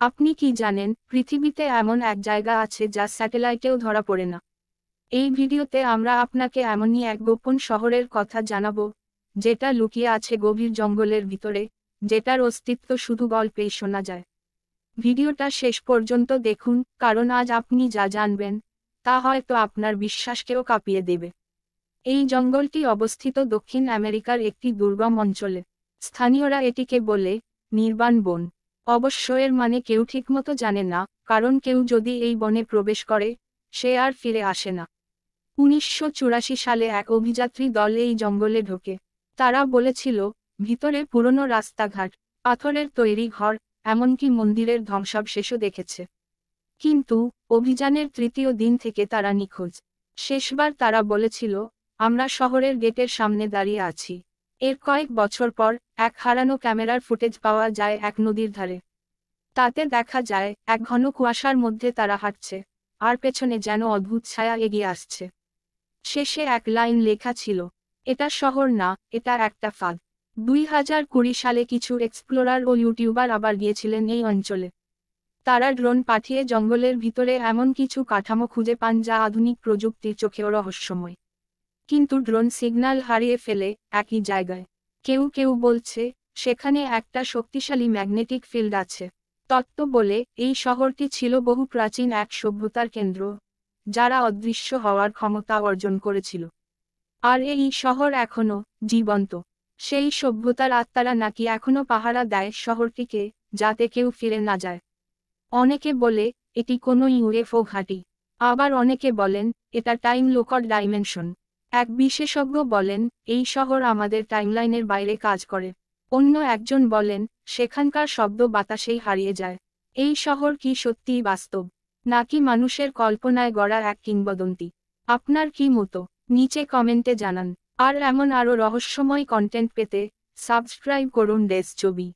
আপনি কি জানেন, পৃথিবীতে এমন এক জায়গা আছে যা স্যাটেলাইটেও ধরা পড়ে না? এই ভিডিওতে আমরা আপনাকে এমনই এক গোপন শহরের কথা জানাবো, যেটা লুকিয়ে আছে গভীর জঙ্গলের ভিতরে, যেটার অস্তিত্ব শুধু গল্পেই শোনা যায়। ভিডিওটা শেষ পর্যন্ত দেখুন, কারণ আজ আপনি যা জানবেন তা হয়তো আপনার বিশ্বাসকেও কাঁপিয়ে দেবে। এই জঙ্গলটি অবস্থিত দক্ষিণ আমেরিকার একটি দুর্গম অঞ্চলে। স্থানীয়রা এটিকে বলে নির্বাণ বন। অবশ্য এর মানে কেউ ঠিকমতো জানে না, কারণ কেউ যদি এই বনে প্রবেশ করে, সে আর ফিরে আসে না। 1984 সালে এক অভিযাত্রী দল এই জঙ্গলে ঢোকে। তারা বলেছিল, ভিতরে পুরনো রাস্তাঘাট, পাথরের তৈরি ঘর, এমনকি মন্দিরের ধ্বংসাবশেষও দেখেছে। কিন্তু অভিযানের তৃতীয় দিন থেকে তারা নিখোঁজ। শেষবার তারা বলেছিল, আমরা শহরের গেটের সামনে দাঁড়িয়ে আছি। এর কয়েক বছর পর এক হারানো ক্যামেরার ফুটেজ পাওয়া যায় এক নদীর ধারে। তাতে দেখা যায় এক ঘন কুয়াশার মধ্যে তারা হাঁটছে, আর পেছনে যেন অদ্ভুত ছায়া এগিয়ে আসছে। শেষে এক লাইন লেখা ছিল, এটা শহর না, এটা একটা ফাঁদ। 2020 সালে কিছু এক্সপ্লোরার ও ইউটিউবার আবার গিয়েছিলেন এই অঞ্চলে। তারা ড্রোন পাঠিয়ে জঙ্গলের ভিতরে এমন কিছু কাঠামো খুঁজে পান যা আধুনিক প্রযুক্তির চোখেও রহস্যময়। কিন্তু ড্রোন সিগন্যাল হারিয়ে ফেলে একই জায়গায়। কেউ কেউ বলছে, সেখানে একটা শক্তিশালী ম্যাগনেটিক ফিল্ড আছে। তত্ত্ব বলে এই শহরটি ছিল বহু প্রাচীন এক সভ্যতার কেন্দ্র, যারা অদৃশ্য হওয়ার ক্ষমতা অর্জন করেছিল। আর এই শহর এখনো জীবন্ত। সেই সভ্যতার আত্মারা নাকি এখনো পাহারা দেয় শহরটিকে, যাতে কেউ ফিরে না যায়। অনেকে বলে এটি কোনো ইউএফও ঘাঁটি। আবার অনেকে বলেন এটা টাইম লোকড ডাইমেনশন। এক বিশেষজ্ঞ বলেন, এই শহর আমাদের টাইমলাইনের বাইরে কাজ করে। অন্য একজন বলেন, সেখানকার শব্দ বাতাসেই হারিয়ে যায়। এই শহর কি সত্যিই বাস্তব, নাকি মানুষের কল্পনায় গড়া এক কিংবদন্তি? আপনার কি মতো নিচে কমেন্টে জানান। আর এমন আরও রহস্যময় কন্টেন্ট পেতে সাবস্ক্রাইব করুন ডেস ছবি।